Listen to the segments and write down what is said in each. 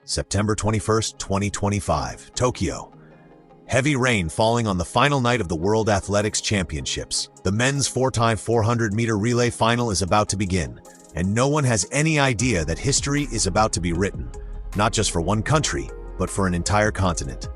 September 21st, 2025, Tokyo. Heavy rain falling on the final night of the World Athletics Championships. The men's 4x400-meter relay final is about to begin, and no one has any idea that history is about to be written, not just for one country, but for an entire continent.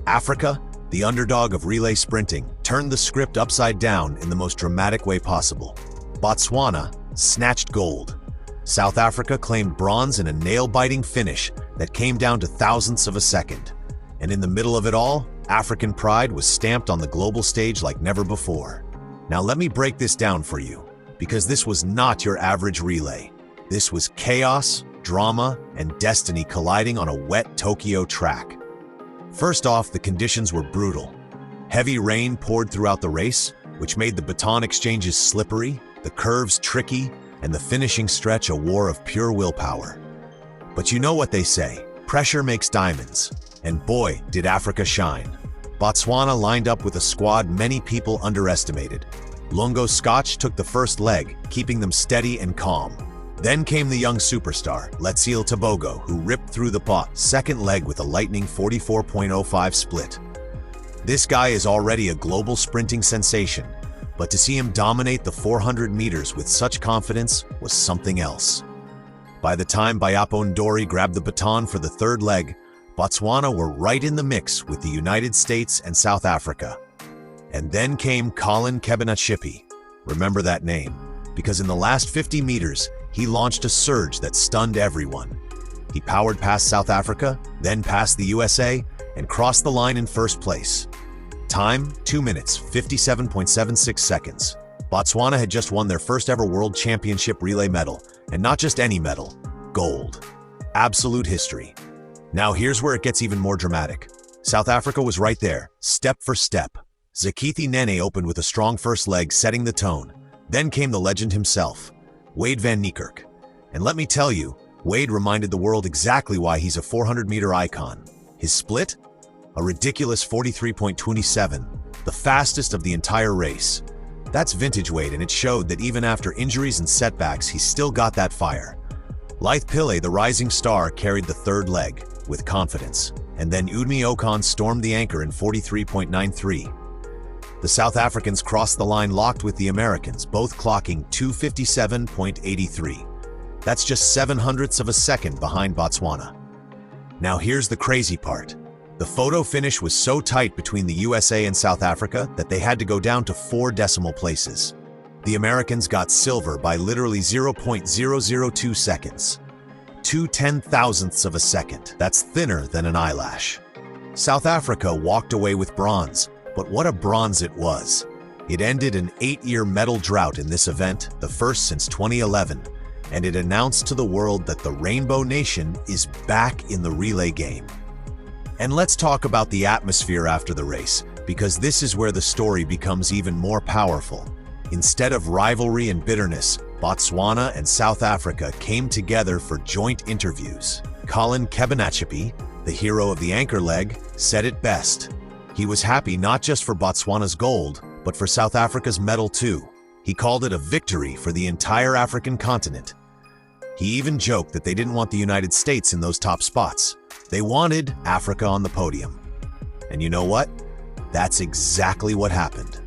Africa, the underdog of relay sprinting, turned the script upside down in the most dramatic way possible. Botswana snatched gold. South Africa claimed bronze in a nail-biting finish that came down to thousandths of a second. And in the middle of it all, African pride was stamped on the global stage like never before. Now let me break this down for you, because this was not your average relay. This was chaos, drama, and destiny colliding on a wet Tokyo track. First off, the conditions were brutal. Heavy rain poured throughout the race, which made the baton exchanges slippery, the curves tricky, and the finishing stretch a war of pure willpower. But you know what they say, pressure makes diamonds. And boy, did Africa shine. Botswana lined up with a squad many people underestimated. Lungo Scotch took the first leg, keeping them steady and calm. Then came the young superstar, Letsile Tebogo, who ripped through the pot, second leg with a lightning 44.05 split. This guy is already a global sprinting sensation, but to see him dominate the 400 meters with such confidence was something else. By the time Bayapo Ndori grabbed the baton for the third leg, Botswana were right in the mix with the United States and South Africa. And then came Collen Kebinatshipi. Remember that name, because in the last 50 meters, he launched a surge that stunned everyone. He powered past South Africa, then past the USA, and crossed the line in first place. Time, 2 minutes, 57.76 seconds. Botswana had just won their first ever World Championship relay medal, and not just any medal, gold. Absolute history. Now here's where it gets even more dramatic. South Africa was right there, step for step. Zakithi Nene opened with a strong first leg, setting the tone. Then came the legend himself, Wayde van Niekerk. And let me tell you, Wayde reminded the world exactly why he's a 400-meter icon. His split? A ridiculous 43.27, the fastest of the entire race. That's vintage Wayde, and it showed that even after injuries and setbacks, he still got that fire. Letsile Tebogo, the rising star, carried the third leg with confidence, and then Udmi Okan stormed the anchor in 43.93. The South Africans crossed the line locked with the Americans, both clocking 2:57.83. That's just 0.07 of a second behind Botswana. Now here's the crazy part. The photo finish was so tight between the USA and South Africa that they had to go down to 4 decimal places. The Americans got silver by literally 0.002 seconds. 2/10,000ths of a second. That's thinner than an eyelash. South Africa walked away with bronze, but what a bronze it was. It ended an 8-year medal drought in this event, the first since 2011, and it announced to the world that the Rainbow Nation is back in the relay game. And let's talk about the atmosphere after the race, because this is where the story becomes even more powerful. Instead of rivalry and bitterness, Botswana and South Africa came together for joint interviews. Collen Kebinatshipi, the hero of the anchor leg, said it best. He was happy not just for Botswana's gold, but for South Africa's medal too. He called it a victory for the entire African continent. He even joked that they didn't want the United States in those top spots. They wanted Africa on the podium. And you know what? That's exactly what happened.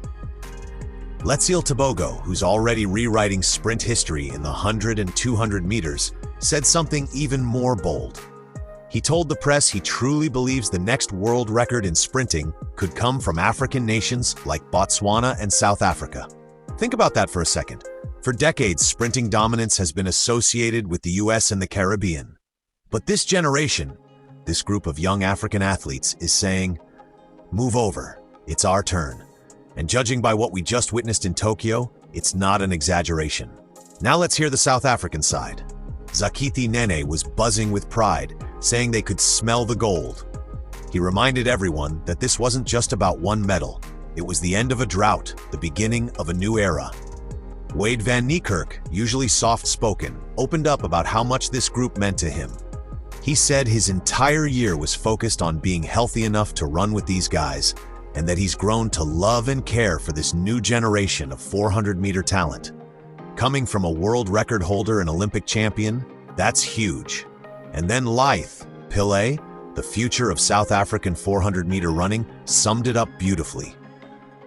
Letsile Tebogo, who's already rewriting sprint history in the 100 and 200 meters, said something even more bold. He told the press he truly believes the next world record in sprinting could come from African nations like Botswana and South Africa. Think about that for a second. For decades, sprinting dominance has been associated with the US and the Caribbean. But this generation, this group of young African athletes, is saying, "Move over, it's our turn." And judging by what we just witnessed in Tokyo, it's not an exaggeration. Now let's hear the South African side. Zakithi Nene was buzzing with pride, saying they could smell the gold. He reminded everyone that this wasn't just about one medal. It was the end of a drought, the beginning of a new era. Wayde van Niekerk, usually soft-spoken, opened up about how much this group meant to him. He said his entire year was focused on being healthy enough to run with these guys, and that he's grown to love and care for this new generation of 400-meter talent. Coming from a world record holder and Olympic champion, that's huge. And then Letsile Pillay, the future of South African 400-meter running, summed it up beautifully.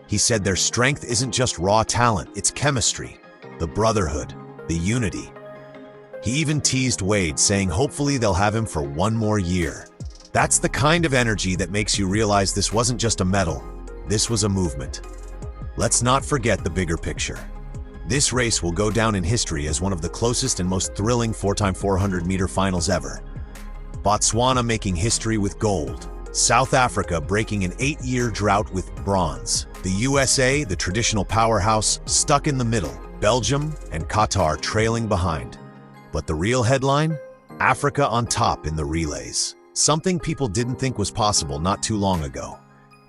He said their strength isn't just raw talent, it's chemistry, the brotherhood, the unity. He even teased Wayde, saying hopefully they'll have him for one more year. That's the kind of energy that makes you realize this wasn't just a medal, this was a movement. Let's not forget the bigger picture. This race will go down in history as one of the closest and most thrilling 4x400-meter finals ever. Botswana making history with gold, South Africa breaking an 8-year drought with bronze, the USA, the traditional powerhouse, stuck in the middle, Belgium and Qatar trailing behind. But the real headline? Africa on top in the relays. Something people didn't think was possible not too long ago.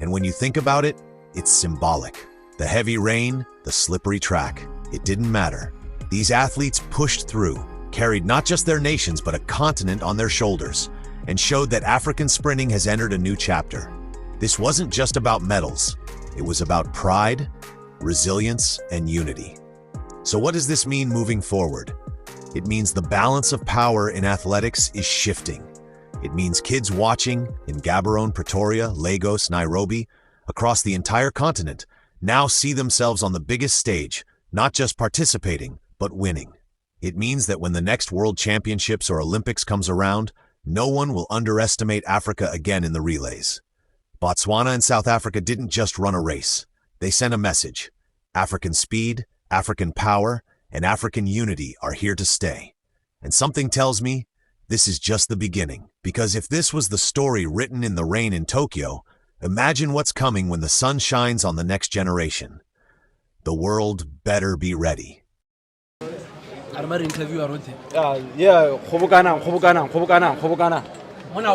And when you think about it, it's symbolic. The heavy rain, the slippery track, it didn't matter. These athletes pushed through, carried not just their nations but a continent on their shoulders, and showed that African sprinting has entered a new chapter. This wasn't just about medals, it was about pride, resilience, and unity. So what does this mean moving forward? It means the balance of power in athletics is shifting. It means kids watching in Gaborone, Pretoria, Lagos, Nairobi, across the entire continent, now see themselves on the biggest stage, not just participating, but winning. It means that when the next World Championships or Olympics comes around, no one will underestimate Africa again in the relays. Botswana and South Africa didn't just run a race. They sent a message. African speed, African power, and African unity are here to stay. And something tells me this is just the beginning. Because if this was the story written in the rain in Tokyo, imagine what's coming when the sun shines on the next generation. The world better be ready. Let's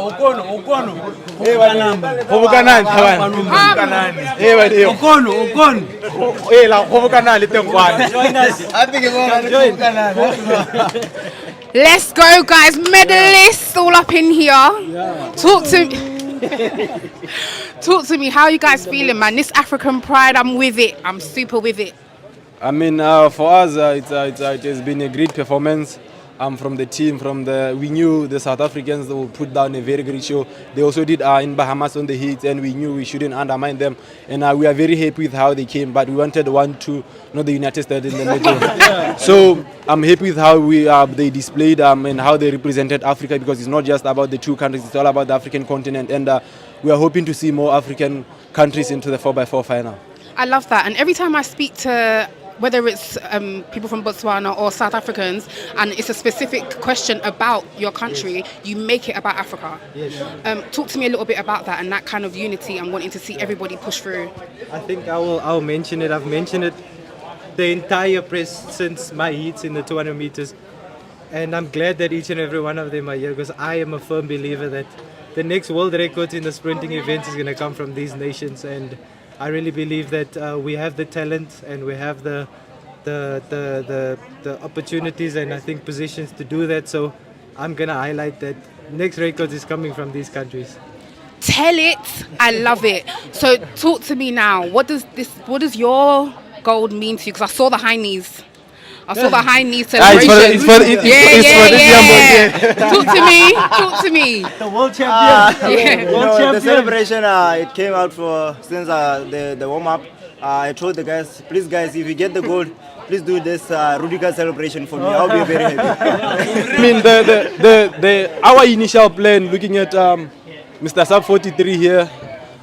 go, guys. Medalists all up in here. Talk to me. How are you guys feeling, man? This African pride, I'm with it. I'm super with it. I mean, for us, it has been a great performance. From the team, we knew the South Africans will put down a very great show. They also did in Bahamas on the heat, and we knew we shouldn't undermine them. And we are very happy with how they came, but we wanted not the United States in the middle. So I'm happy with how they displayed and how they represented Africa, because it's not just about the two countries, it's all about the African continent. And we are hoping to see more African countries into the 4x4 final. I love that. And every time I speak to whether it's people from Botswana or South Africans, and it's a specific question about your country, you make it about Africa. Yes. Talk to me a little bit about that and that kind of unity and wanting to see everybody push through. I think I'll mention it. I've mentioned it the entire press since my heats in the 200 meters. And I'm glad that each and every one of them are here, because I am a firm believer that the next world records in the sprinting events is going to come from these nations. And I really believe that we have the talent and we have the opportunities and I think positions to do that. So I'm gonna highlight that next records is coming from these countries. Tell it. I love it. So talk to me now. What does your gold mean to you? Because I saw the high knees. I saw the high knee celebration. Talk to me. The world champion. The celebration, it came out since the warm-up. I told the guys, please guys, if you get the gold, please do this Rudiger celebration for me. I'll be very happy. I mean, our initial plan, looking at Mr. Sub 43 here,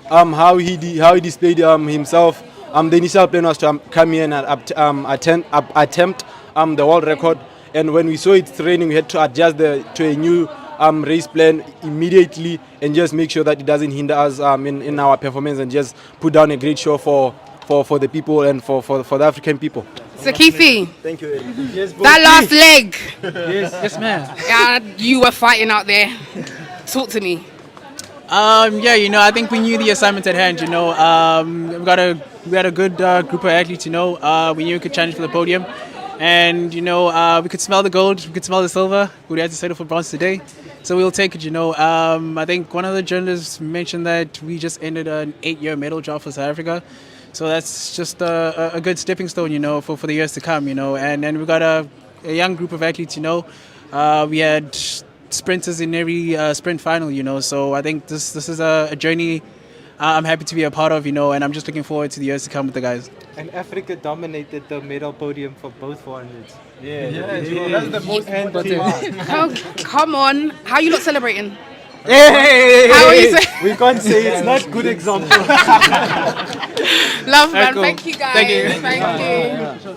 how he displayed himself. The initial plan was to come here and attempt the world record, and when we saw it training, we had to adjust to a new race plan immediately and just make sure that it doesn't hinder us in our performance, and just put down a great show for the people and for the African people. So Keithy, thank you. Yes, that last leg, yes, ma'am. yeah, you were fighting out there. Talk to me. I think we knew the assignment at hand. We had a good group of athletes. We knew we could challenge for the podium, and we could smell the gold, we could smell the silver. We had to settle for bronze today, so we'll take it. I think one of the journalists mentioned that we just ended an 8-year medal drought for South Africa, so that's just a good stepping stone, for the years to come. And then we got a young group of athletes. We had sprinters in every sprint final, you know. So I think this is a journey I'm happy to be a part of, you know, and I'm just looking forward to the years to come with the guys. And Africa dominated the medal podium for both 400s. That's the most important part. Oh, come on. How are you not celebrating? Hey! How are you saying? We can't say it's not good example. Love, man. Cool. Thank you, guys. Thank you. Thank you.